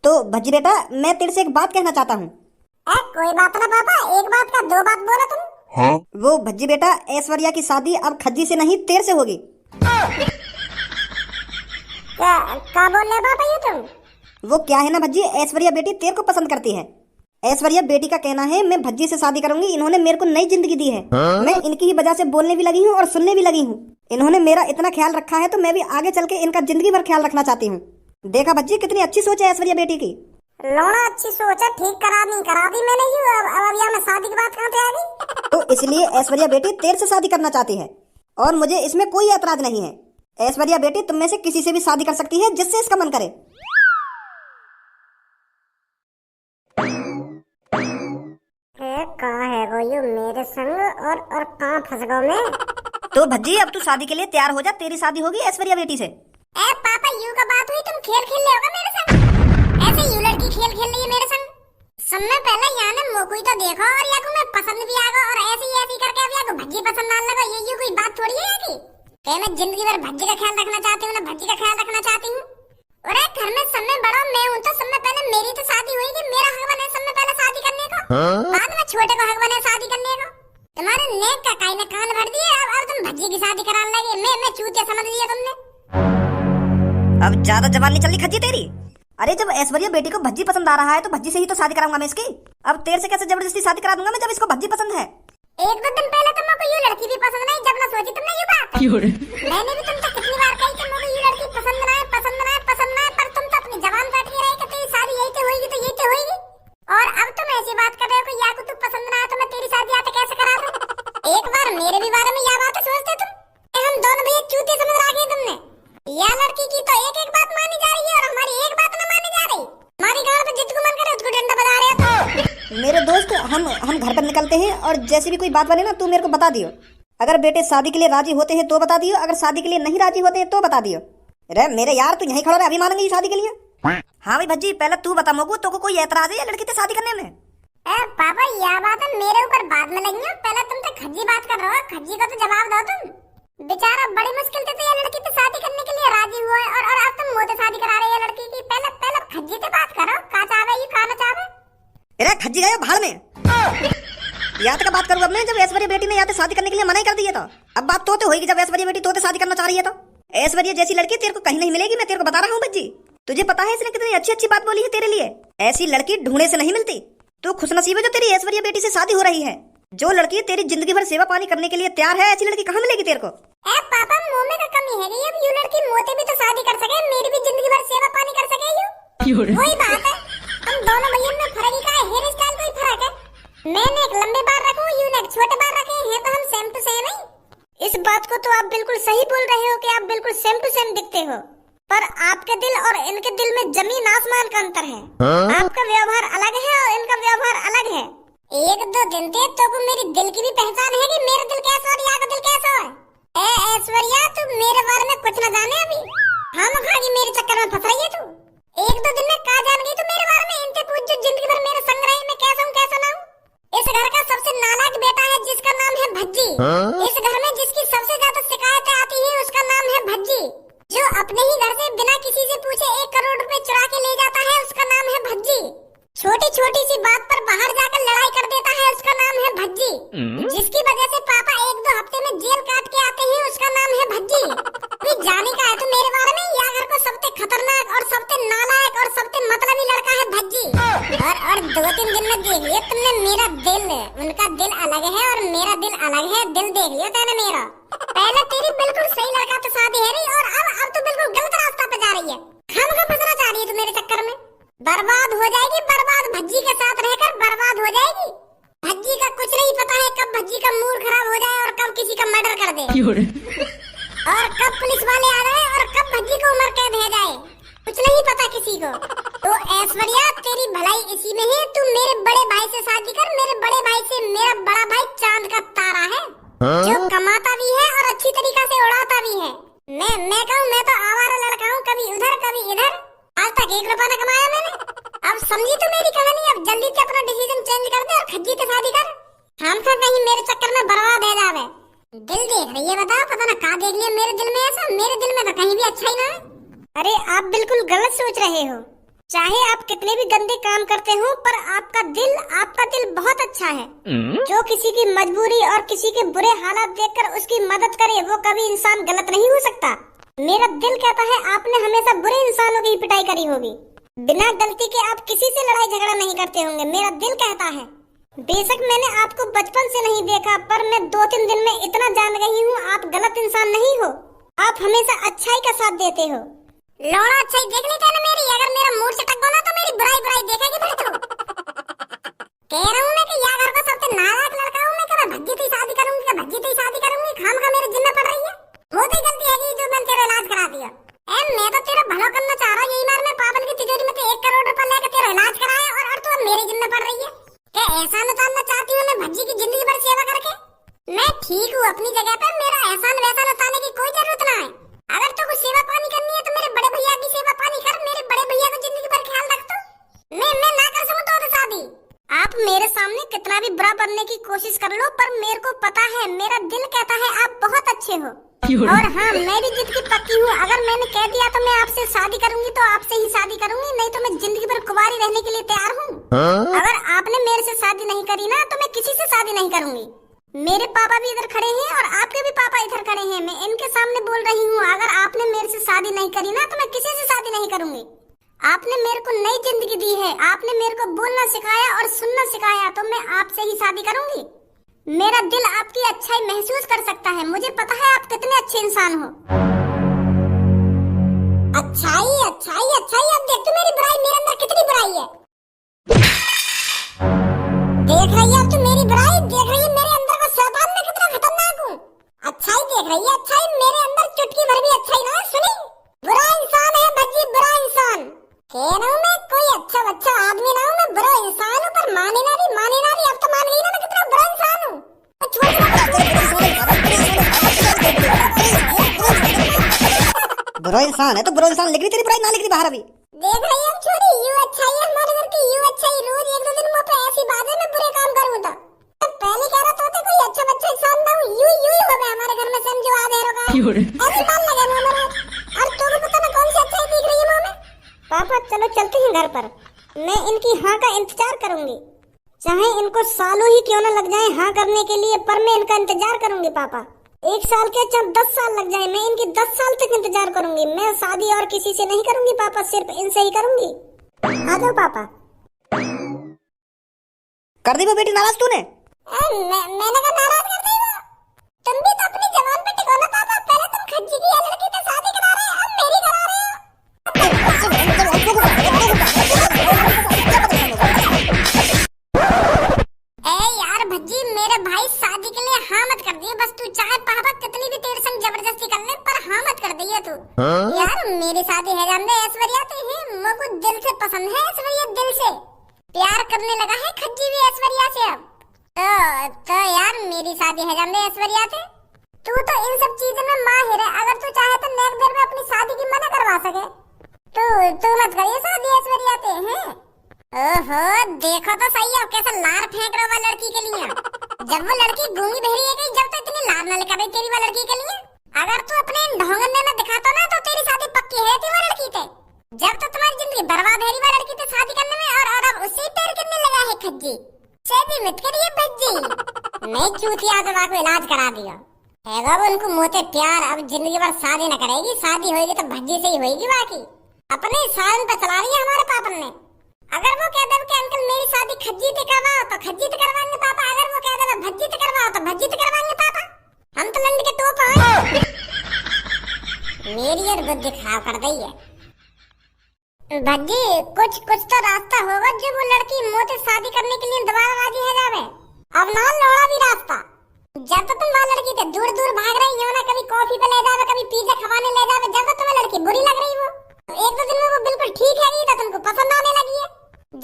तो भज्जी बेटा, मैं तेरे से एक बात कहना चाहता हूँ। कोई बात ना पापा, एक बात का दो बात बोलो तुम। हाँ? वो भज्जी बेटा, ऐश्वर्या की शादी अब खज्जी से नहीं तेरे से होगी। क्या बोल रहे पापा ये तुम? वो क्या है ना भज्जी, ऐश्वर्या बेटी तेरे को पसंद करती है। ऐश्वर्या बेटी का कहना है मैं भज्जी से शादी करूंगी, इन्होंने मेरे को नई जिंदगी दी है। मैं इनकी ही वजह से बोलने भी लगी हूँ और सुनने भी लगी हूँ। इन्होंने मेरा इतना ख्याल रखा है तो मैं भी आगे चल के इनका जिंदगी भर ख्याल रखना चाहती हूँ। देखा भज्जी, कितनी अच्छी सोच है ऐश्वर्या बेटी की। लोना अच्छी सोच है, ठीक करा दी मैंने ही। अब यहाँ में शादी की बात कहाँ पे आ गई? तो इसलिए ऐश्वर्या बेटी तेरे से शादी करना चाहती है और मुझे इसमें कोई ऐतराज नहीं है। ऐश्वर्या बेटी तुम में से किसी से भी शादी कर सकती है जिससे इसका मन करे। कहाँ है वो यू मेरे संग और कहाँ फंस गो मैं? तो भज्जी अब तू शादी के लिए तैयार हो जा, तेरी शादी होगी ऐश्वर्या बेटी से। पापा यू का बात हुई, तुम खेल खेल रहे होगा मेरे संग। ऐसे यू लड़की खेल खेल रही है मेरे संग। समय पहले यहाँ ने मोकुई तो देखो और या को मैं पसंद भी आ गया और ऐसी करके अब या को भज्जी पसंद आने लगा। ये कोई बात थोड़ी है कि मैं जिंदगी भर भज्जी का ख्याल रखना चाहती हूँ ना, भज्जी का ख्याल रखना चाहती हूँ। और घर में समय बड़ा मैं हूँ तो समय पहले मेरी तो शादी हुई कि मेरा हक बने समय पहले शादी करने को। बाद में छोटे को हक बने शादी करने को। तुम्हारे नेक का काई ने कान भर दिए। अब तुम भज्जी की शादी कराने लगे। मैं चूतिया समझ लिया तुमने। अब ज्यादा जवान नहीं चली खज्जी तेरी। अरे जब ऐश्वर्या बेटी को भज्जी पसंद आ रहा है तो भज्जी से ही तो शादी कराऊंगा मैं इसकी। अब तेरे से कैसे जबरदस्ती शादी करा दूंगा मैं जब इसको भज्जी पसंद है। एक दो दिन पहले तो मुझे ये लड़की भी पसंद नहीं, जब ना सोची तुमने ये बात। मैंने भी तुमसे कितनी बार कही कि मुझे ये लड़की पसंद ना है, पर तुम तो अपनी जबान काट के रही कि तेरी शादी यही तो होगी, तो यही तो होगी। और अब तुम ऐसी बात कर रहे हो कि या को तू पसंद ना है तो मैं तेरी शादी आते कैसे करा दूं? एक बार मेरे भी बारे में यह बात सोचते तुम। हम दोनों भैया चूतिया समझ रखे तुमने। यह लड़की की तो एक बात मानी जा रही है और हमारी एक बात न मानी जा रही। हमारी गांव में जितको मन करे उसको डंडा बजा रहे हो। मेरे दोस्त, हम घर पर निकलते हैं और जैसी भी कोई बात बने ना तू मेरे को बता दियो। अगर बेटे शादी के लिए राजी होते हैं तो बता दियो, अगर शादी के लिए नहीं राजी होते हैं तो बता दियो। अरे मेरे यार, तू यहीं खड़ा रहे, अभी मानेंगे शादी के लिए। हाँ भाई भज्जी, पहले तू बता मोगू, तो को कोई ऐतराज है लड़की से शादी करने में? पापा यह बात है मेरे ऊपर बाद में लगी है। पहले तुम तो खज्जी बात कर रहे हो, खज्जी को तो जवाब दो तुम। बेचारा बड़ी मुश्किल से ये लड़की से शादी करने के लिए राजी हुआ है और अब तुम मुझे शादी करा रहे हो लड़की की। पहले खज्जी से बात करो, का चाहे ये का ना चाहे। अरे खज्जी गए भाड़ में। याद का बात करूँ अब मैं, जब ऐश्वर्या बेटी ने यहाँ शादी करने के लिए मना ही कर दिया था। अब बात तो होगी जब ऐश्वर्या बेटी तो शादी करना चाह रही है तो। ऐश्वर्या जैसी लड़की तेरे को कहीं नहीं मिलेगी, मैं तेरे को बता रहा हूँ भज्जी। तुझे पता है इसने कितनी अच्छी अच्छी बात बोली है तेरे लिए। ऐसी लड़की ढूंढने से नहीं मिलती। तू खुशनसीब है जो तेरी ऐश्वर्या बेटी से शादी हो रही है। जो लड़की तेरी जिंदगी भर सेवा पानी करने के लिए तैयार है, ऐसी लड़की कहाँ मिलेगी तेरे को? पापा मुंह में का कमी है ये। अब यू लड़की मोते भी तो शादी कर सके, मेरी भी जिंदगी भर सेवा पानी कर सके यू। वही बात है, हम दोनों भैया में फर्क ही का है, हेयर स्टाइल कोई फर्क है। मैंने एक लंबे बाल रखूं, यू ने एक छोटे बाल रखे हैं, तो हम सेम टू सेम है। इस बात को तो आप बिल्कुल सही बोल रहे हो कि आप बिल्कुल सेम टू सेम दिखते हो, पर आपके दिल और इनके दिल में जमीन आसमान का अंतर है। आपका व्यवहार अलग है और इनका व्यवहार अलग है। एक दो दिन थे तो को मेरी दिल की भी पहचान है कि मेरा दिल कैसा और यहाँ का दिल कैसा है। ऐश्वर्या, तू मेरे बारे में कुछ न जाने अभी। हम खागी मेरे चक्कर में फंस रही है तू। एक दो दिन में का जान गई तू मेरे बारे में। इनसे पूछ जो जिंदगी भर मेरे संग रही, मैं कैसा हूँ कैसा ना हूँ। इस घर का सबसे नालायक बेटा है जिसका नाम है भज्जी। इस घर में जिसकी सबसे ज्यादा शिकायतें आती है उसका नाम है भज्जी। जो अपने ही घर से बिना किसी से पूछे 1 करोड़ रुपए चुरा के ले जाता है उसका नाम है भज्जी। छोटी छोटी सी बात पर बाहर जाकर लड़ाई कर देता है उसका नाम है भज्जी। जिसकी वजह से पापा 1-2 हफ्ते में जेल काट के आते हैं उसका नाम है भज्जी। कोई जाने का है तो मेरे बारे में, यह घर को सबसे खतरनाक और सबसे नालायक और सबसे मतलबी लड़का है भज्जी। और 2-3 दिन में देख लिया तुमने मेरा दिल। उनका दिल अलग है और मेरा दिल अलग है। दिल देख लिया तेने मेरा। पहले तेरी बिल्कुल सही लड़का तो शादी है रही और अब तो बिल्कुल गलत रास्ता पे जा रही है। खामखा फंसना चाह रही है तू मेरे चक्कर में। बर्बाद हो जाएगी, बर्बाद भज्जी के साथ रहकर बर्बाद हो जाएगी। भज्जी का कुछ नहीं पता है कब भज्जी का मूड खराब हो जाए और कब किसी का मर्डर कर दे और कब पुलिस वाले आ जाए और कब भज्जी को उम्र कैद हो जाए। कुछ नहीं पता किसी को। तो ऐश्वर्या, तेरी भलाई इसी में है, तू मेरे बड़े भाई से शादी कर। मेरे बड़े भाई से मेरा बड़ा भाई चांद का तारा है, जो कमाता भी है और अच्छी तरीका से उड़ाता भी है। मैं कहूँ मैं तो आवारा लड़का हूँ, कभी उधर कभी इधर। आज तक 1 रुपया न कमाया मैंने। अब समझी तू मेरी कहानी। अब जल्दी से अपना डिसीजन चेंज कर दे और खज्जी से शादी कर। हम सब कहीं मेरे चक्कर में बर्बाद हो जावे। दिल देख रही है, बताओ पता ना कहाँ देख लिया मेरे दिल में ऐसा। मेरे दिल में तो कहीं भी अच्छा ही ना है। अरे आप बिल्कुल गलत सोच रहे हो। चाहे आप कितने भी गंदे काम करते हो, पर आपका दिल बहुत अच्छा है। जो किसी की मजबूरी और किसी के बुरे हालात देखकर उसकी मदद करे, वो कभी इंसान गलत नहीं हो सकता। मेरा दिल कहता है आपने हमेशा बुरे इंसानों की पिटाई करी होगी। बिना गलती के आप किसी से लड़ाई झगड़ा नहीं करते होंगे, मेरा दिल कहता है। बेशक मैंने आपको बचपन से नहीं देखा, पर मैं 2-3 दिन में इतना जान गई हूँ, आप गलत इंसान नहीं हो। आप हमेशा अच्छाई का साथ देते हो। लौड़ा अच्छाई देख लेता है ना मेरी। अगर मेरा मूड से टक गो ना तो मेरी बुराई देखेगी फिर तो। कह रहा हूँ मैं कि या घर का सबसे नालायक लड़का हूँ मैं, कि मैं भज्जी से शादी करूंगी, कि भज्जी से शादी करूंगी। खामखा मेरे जिम्मे पड़ रही है। वो तो गलती है कि जो मैंने तेरा इलाज करा दिया। मैं तो तेरा भला करना चाह रहा हूँ। यही मार मैं पापन की तिजोरी में 1 करोड़ रुपए लेकर तेरा इलाज कराया, और तू अब मेरे जिम्मे पड़ रही है। क्या एहसान उतारना चाहती हूँ मैं भज्जी की जिंदगी भर सेवा करके? मैं ठीक हूँ अपनी जगह पे, मेरा एहसान वैसान उतारने की कोई जरूरत ना है। अगर तो कुछ सेवा पानी करनी है तो मेरे बड़े भैया की सेवा पानी कर। मेरे बड़े भैया को जिंदगी भर ख्याल रख। तो मैं ना कर सकूं तो शादी। आप मेरे सामने कितना भी बुरा बनने की कोशिश कर लो, पर मेरे को पता है, मेरा दिल कहता है आप बहुत अच्छे हो। और हाँ, मैं भी जिद की पक्की हूँ। अगर मैंने कह दिया तो मैं आपसे शादी करूंगी तो आपसे ही शादी करूंगी, नहीं तो मैं जिंदगी भर कुंवारी रहने के लिए तैयार हूँ। अगर आपने मेरे से शादी नहीं करी ना तो मैं किसी से शादी नहीं करूंगी। मेरे पापा भी इधर खड़े हैं और आपके भी पापा इधर खड़े हैं। मैं इनके सामने बोल रही हूँ, अगर आपने मेरे से शादी नहीं करी ना तो मैं किसी से शादी नहीं करूंगी। आपने मेरे को नई जिंदगी दी है, आपने मेरे को बोलना सिखाया और सुनना सिखाया, तो मैं आपसे ही शादी करूंगी। मेरा दिल आपकी अच्छाई महसूस कर सकता है। मुझे पता है आप कितने अच्छे इंसान हो। अच्छाई अच्छाई अच्छाई, अब देख तू मेरी बुराई, मेरे अंदर कितनी बुराई है। देख रही है अब तू मेरी बुराई, देख रही है मेरे अंदर का शैतान में कितना खतरनाक हूँ। अच्छाई देख रही है, अच्छाई मेरे अंदर चुटकी भर भी अच्छाई ना सुनी। बुरा इंसान है भज्जी, बुरा इंसान। कह रहा हूँ मैं कोई अच्छा आदमी ना हूँ, मैं बुरा इंसान हूँ। पर माने ना रही, अब तो मान गई ना मैं कितना बुरा इंसान हूँ। बुरा इंसान है तो बुरा इंसान लिख रही, तेरी बुराई ना लिख रही बाहर अभी। देख रही है छोरी, यू अच्छाई है हमारे घर की, यू अच्छाई। रोज 1-2 दिन मुँह पे ऐसी बात है मैं बुरे काम करूँ तो पहले कह रहा था कोई अच्छा इंसान ना हूँ। यू हो गया हमारे घर में समझो आधेरों का ऐसी बात लगे मुँह में। और तो पता ना कौन सी अच्छाई दिख रही है मुँह में। पापा चलो चलते हैं घर पर, मैं इनकी हाँ का इंतजार करूंगी, चाहे इनको सालों ही क्यों न लग जाए हाँ करने के लिए, पर मैं इनका इंतजार करूंगी। पापा 1 साल के चाहे 10 साल लग जाए, मैं इनकी 10 साल तक इंतजार करूंगी। मैं शादी और किसी से नहीं करूंगी पापा, सिर्फ इनसे ही करूंगी। आ जाओ पापा। कर दी वो बेटी नाराज तूने? मैंने कहा नाराज कर दी वो? तुम भी तो अपनी जवान पे टिको ना पापा। पहले तुम खज्जी की लड़की से शादी करा रहे हो, अब मेरी करा रहे हो। यार भज्जी, मेरे भाई शादी के लिए हाँ मत कर दिए। बस तू चाहे पापा कितनी भी तेरे संग जबरदस्ती कर ले, पर हाँ मत कर दिए तू। यार मेरी शादी है जानते ऐश्वर्या से है, मुझको दिल से पसंद है ऐश्वर्या, दिल से प्यार करने लगा है खज्जी भी ऐश्वर्या से अब। तो यार मेरी शादी है जानते ऐश्वर्या से। तू तो इन सब चीजों में माहिर है, अगर तू चाहे तो नेक देर में अपनी शादी की मना करवा सके। तू मत करिए शादी ऐश्वर्या से हैं। ओहो देखो तो सही है कैसा लार फेंक रहा है लड़की के लिए। जब वो लड़की गूंगी बहरी है गई, जब तो इतनी लार न लेकर तेरी वो लड़की के लिए। अगर तू अपने ढोंगने में दिखाता ना तो तेरी शादी पक्की है थी वो लड़की से। जब तो तुम्हारी जिंदगी बर्बाद है वो लड़की से शादी करने में, और अब उससे पैर करने लगा है खज्जी। शादी मत करिए भज्जी। नहीं चूतिया दवा को इलाज करा दिया है वो उनको मोते प्यार। अब जिंदगी भर शादी न करेगी, शादी होगी तो भज्जी से ही होगी। बाकी अपने सालन पे चला रही है हमारे पापन ने। अगर वो कह दे कि अंकल मेरी शादी खज्जी से करवाओ तो खज्जी से करवाएंगे पापा, अगर वो कह दे भज्जी से करवाओ तो भज्जी से करवाएंगे पापा। हम तो लंड के टोप हैं। मेरी और बुद्धि खराब कर दी है भज्जी। कुछ तो रास्ता होगा जो वो लड़की मोते शादी करने के लिए दोबारा राजी है जावे। अब ना लौड़ा भी रास्ता। जब तो तुम वहाँ लड़की थे दूर भाग रही हो ना, कभी कॉफी पे ले जावे, कभी पिज्जा खवाने ले जावे, जब तो तुम्हें लड़की बुरी लग रही वो। 1-2 दिन में वो बिल्कुल ठीक है तो तुमको पसंद आने लगी है।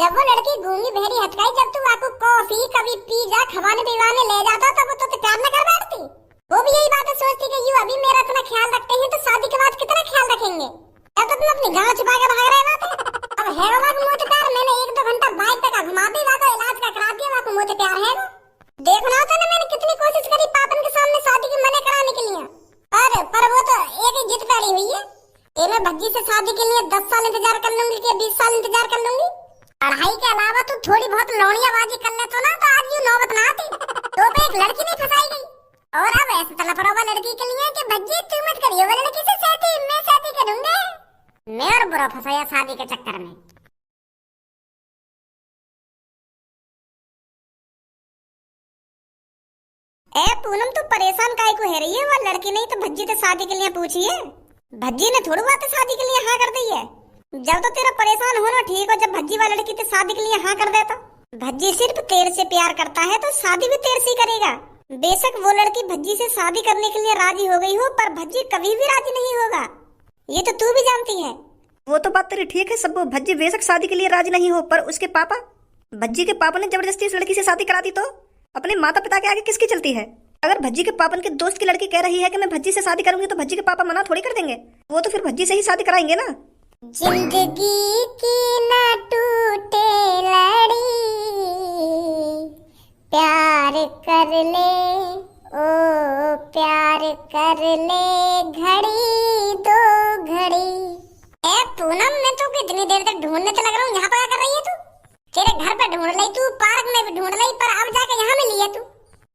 जब वो लड़की गूंगी बहरी हटकाई, जब तू आपको कॉफी कभी पिज्जा खवाने पिवाने ले जाता तब तो प्यार न कर बैठती। वो भी यही बातें सोचती कि यू अभी मेरा इतना ख्याल रखते हैं तो शादी के बाद कितना ख्याल रखेंगे। जब तो तुम अपनी गाँव छुपा के भाग रहे थे। अब है वो मोटे प्यार। मैंने 1-2 घंटा बाइक पे का घुमा दी, वाको इलाज का करा दिया, वाको मोटे प्यार है वो। देखना होता ना मैंने कितनी कोशिश करी पापन के सामने शादी की मना कराने के लिए, पर वो तो एक ही जिद पड़ी हुई है। मैं भज्जी से शादी के लिए 10 साल इंतजार कर लूंगी कि 20 साल इंतजार कर लूंगी। पढ़ाई के अलावा तू थोड़ी बहुत लौड़ियाबाजी कर ले तो ना, तो आज यूं नौबत ना आती। तो पे एक लड़की नहीं फंसाई गई। और अब ऐसे तलफड़ोबा लड़की के लिए कि भज्जी तू मत करियो वो लड़की से शादी, मैं शादी करूंगा। मैं और बुरा फंसाया शादी के चक्कर में। ए पूनम तू परेशान काहे को है रही है? वो लड़की नहीं तो भज्जी से शादी के लिए पूछी है। भज्जी ने थोड़ी बात शादी के लिए हाँ कर दी है। जब तो तेरा परेशान होना ठीक हो, जब भज्जी वाला लड़की ते शादी के लिए हाँ कर देता। भज्जी सिर्फ तेरे से प्यार करता है तो शादी भी तेरे से करेगा। बेशक वो लड़की भज्जी से शादी करने के लिए राजी हो गई हो, पर भज्जी कभी भी राजी नहीं होगा, ये तो तू भी जानती है। वो तो बात तेरी ठीक है सब्बू, भज्जी बेशक शादी के लिए राजी नहीं हो, पर उसके पापा, भज्जी के पापा ने जबरदस्ती इस लड़की से शादी करा दी तो अपने माता पिता के आगे किसकी चलती है? अगर भज्जी के पापन के दोस्त की लड़की कह रही है कि मैं भज्जी से शादी करूंगी तो भज्जी के पापा मना थोड़ी कर देंगे। वो तो फिर भज्जी से ही शादी कराएंगे ना। जिंदगी की ना टूटे लड़ी, प्यार कर ले ओ प्यार कर ले, घड़ी दो घड़ी। ए पूनम मैं तो कितनी देर तक ढूंढने तो लग रहा हूँ, यहाँ पर क्या कर रही है तू? तेरे घर पे ढूंढ ली तू, पार्क में भी ढूंढ ली, पर अब जाके यहाँ मिली है तू।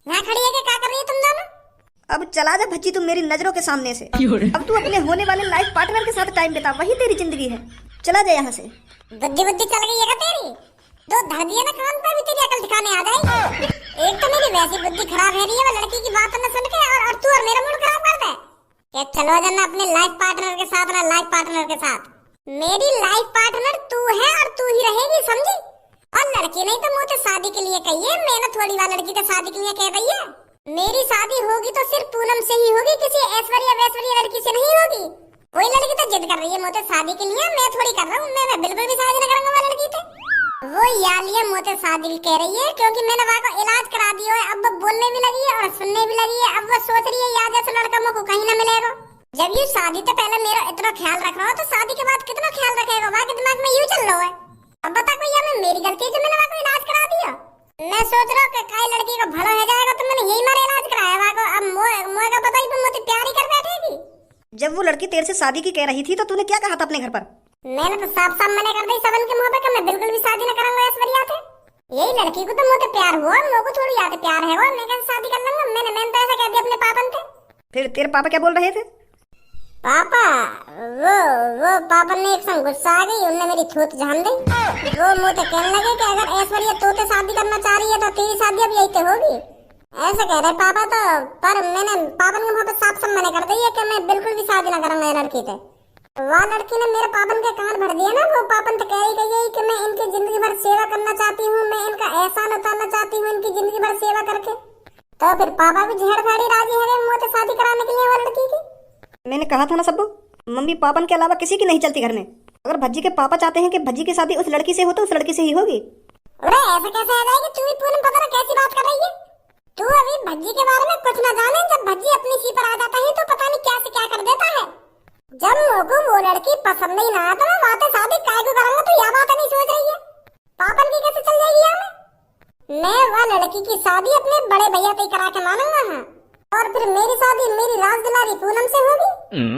यहाँ खड़ी है कि क्या कर रही है तुम दोनों? अब चला जा भज्जी, तुम मेरी नजरों के सामने से। अब तू अपने होने वाले लाइफ पार्टनर के साथ टाइम बिता, वही तेरी जिंदगी है। चला जा यहाँ से। बुद्धि बुद्धि चल गई है क्या तेरी? दो धर दिया ना कान पे, भी तेरी अकल ठिकाने आ जाएगी। एक तो मेरी वैसी बुद्धि खराब है रही है वो लड़की की बात न सुन के, और तू और मेरा मूड खराब कर दे। क्या चलो जाना अपने लाइफ पार्टनर के साथ ना, लाइफ पार्टनर के साथ। मेरी लाइफ पार्टनर तू है और तू ही रहेगी, समझी? और लड़की नहीं तो मुझे शादी के लिए कही है, मैंने थोड़ी वाली लड़की तो शादी के लिए कह रही है। मेरी शादी होगी तो सिर्फ पूनम से ही होगी, किसी ऐश्वर्या वैश्वर्या लड़की से नहीं होगी। कोई लड़की तो जिद कर रही है मुझे शादी के लिए, मैं थोड़ी कर रहा हूँ। मैं बिल्कुल भी शादी नहीं करूंगा वो लड़की से। वो यालिया मुझे शादी कह रही है क्योंकि मैंने वहाँ को इलाज करा दिया है। अब वो बोलने भी लगी है और सुनने भी लगी है। अब वो सोच रही है यार जैसे लड़का मुझको कहीं ना मिलेगा। जब ये शादी तो पहले मेरा इतना ख्याल रख रहा हो, तो शादी के बाद कितना ख्याल रखेगा? वहाँ के दिमाग में यूं चल रहा है। अब बता कोई या मेरी गलती है जो मैंने वहाँ को इलाज करा दिया? मैं सोच रहा हूँ कि काई लड़की को भला हो जाएगा तो मैंने यही मारे इलाज कराया वहाँ को। अब मोए का पता ही तुम मुझे प्यार ही कर बैठेगी। जब वो लड़की तेरे से शादी की कह रही थी तो तूने क्या कहा था अपने घर पर? मैंने तो साफ साफ मना कर दी सबन के मुंह पे कि मैं बिल्कुल भी शादी न करूंगा ऐश्वर्या से। यही लड़की को तो मुझे प्यार हुआ, मुझको थोड़ी याद प्यार है वो, मैं कैसे शादी कर लूंगा? मैंने तो ऐसा कह दिया अपने पापन से। फिर तेरे पापा क्या बोल रहे थे? पापा वो पापा ने एक संग गुस्सा आ गई, उन्होंने मेरी थूत झान दी। वो मुझे कहने लगे कि अगर ऐश्वर्या तोते शादी करना चाह रही है तो तेरी शादी अब यही तो होगी, ऐसे कह रहे पापा। तो पर मैंने पापन के मुंह पे साफ साफ मना कर दी है कि मैं बिल्कुल भी शादी न करूंगा लड़की से। वह लड़की ने मेरे पापन के कान भर दिया ना। वो पापन तो कह रही है कि मैं इनकी जिंदगी भर सेवा करना चाहती हूँ, मैं इनका एहसान उतारना चाहती हूँ इनकी जिंदगी भर सेवा करके। तो फिर पापा भी झेड़ फाड़ी राजी है मुझे शादी कराने के लिए वो लड़की की। मैंने कहा था ना सब्बू, मम्मी पापन के अलावा किसी की नहीं चलती घर में। अगर भज्जी के पापा चाहते हैं कि भज्जी की शादी उस लड़की से हो तो उस लड़की से ही होगी। अरे ऐसा कैसे आ जाएगी? तू भी पूनम पता ना कैसी बात कर रही है? तू अभी भज्जी के बारे में कुछ ना जाने। जब भज्जी अपनी सी पर आ जाता है तो पता नहीं क्या से क्या कर देता है। जब मुझको वो लड़की पसंद नहीं ना आता मैं वहाँ से शादी काय को करूंगा, तो यह बात नहीं सोच रही है? पापन की कैसे चल जाएगी यहाँ में? मैं वह लड़की की शादी अपने बड़े भैया से करा के मानूंगा। हाँ, और फिर मेरी शादी मेरी राज दुलारी पूनम से होगी।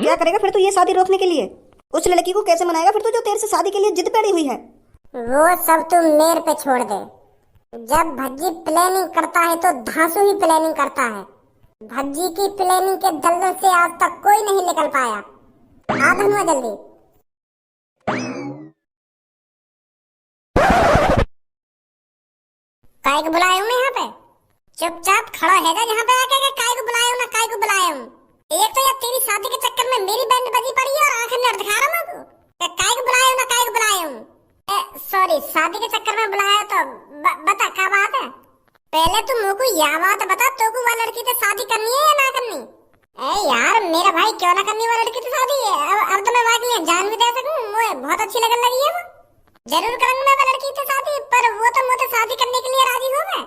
क्या करेगा फिर तू ये शादी रोकने के लिए? उस लड़की को कैसे मनाएगा फिर तू जो तेरे से शादी के लिए जिद पड़ी हुई है? वो सब तुम मेरे पे छोड़ दे। जब भज्जी प्लानिंग करता है तो धांसू ही प्लानिंग करता है। भज्जी की प्लानिंग के दल्लों से आज तक कोई नहीं निकल पाया। आ धनुआ जल्दी। काय को बुलाया हूँ मैं यहाँ पे? चुपचाप खड़ा है जहाँ पे आके के काय को बुलाया हूँ ना काय को बुलाया हूँ? एक तो यार तेरी शादी के चक्कर में मेरी बैंड बजी पड़ी है और आंखें नट दिखा रहा हूँ। काय को बुलाया हूँ ना काय को बुलाया हूँ? सॉरी शादी के चक्कर में बुलाया तो बता क्या बात है? पहले तू मुझको यह बात बता, तो को वो लड़की से शादी करनी है या ना करनी? यार मेरा भाई क्यों ना करनी वो लड़की से शादी है? अब तो मैं वहाँ के लिए जान भी दे सकूँ। मुझे बहुत अच्छी लगने लगी है वो। जरूर करूंगा मैं वो लड़की से शादी, पर वो तो मुझे शादी करने के लिए राजी हो गए।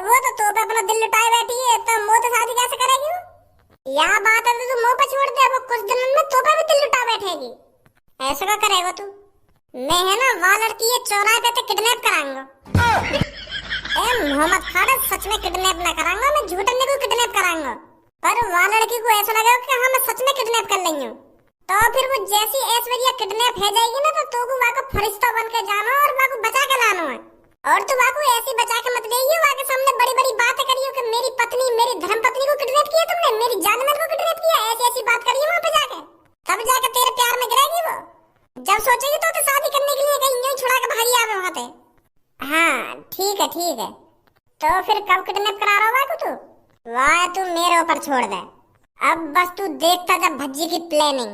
वो तो पे अपना दिल लुटाए बैठी है, तो मुझे शादी कैसे करेगी वो? यह बात है तो मुंह पे छोड़ दे, वो कुछ दिनों में तो पे भी दिल लुटा बैठेगी। ऐसा क्या करेगा तू? मैं है ना वह लड़की ये चौराहे पे तो किडनैप कराऊंगा। मोहम्मद खालिद सच में किडनैप ना कराऊंगा, मैं झूठने को किडनैप कराऊंगा। पर वह लड़की को ऐसा लगा कि हाँ मैं सच में किडनैप कर रही हूँ। तो फिर वो जैसी ऐश्वर्या किडनैप है जाएगी ना तो तू को फरिश्ता बन के जाना और वाको बचा के लाना है। और तू वाको ऐसी बचा के मत गई वाके सामने बड़ी बड़ी बातें करियो कि मेरी पत्नी मेरी धर्मपत्नी को किडनैप किया तुमने, मेरी जानवर को किडनैप किया, ऐसी ऐसी बात करियो वहां पे जाके, तब जाके तेरे प्यार में गिरेगी वो। जब सोचेगी तो शादी करने के लिए कहीं यूं छुड़ा के भागी आवे वहां पे। हाँ ठीक है। तो फिर कब किडनैप करा रहा है तू? वाह तू मेरे ऊपर छोड़ दे, अब बस तू देखता जा भज्जी की प्लानिंग।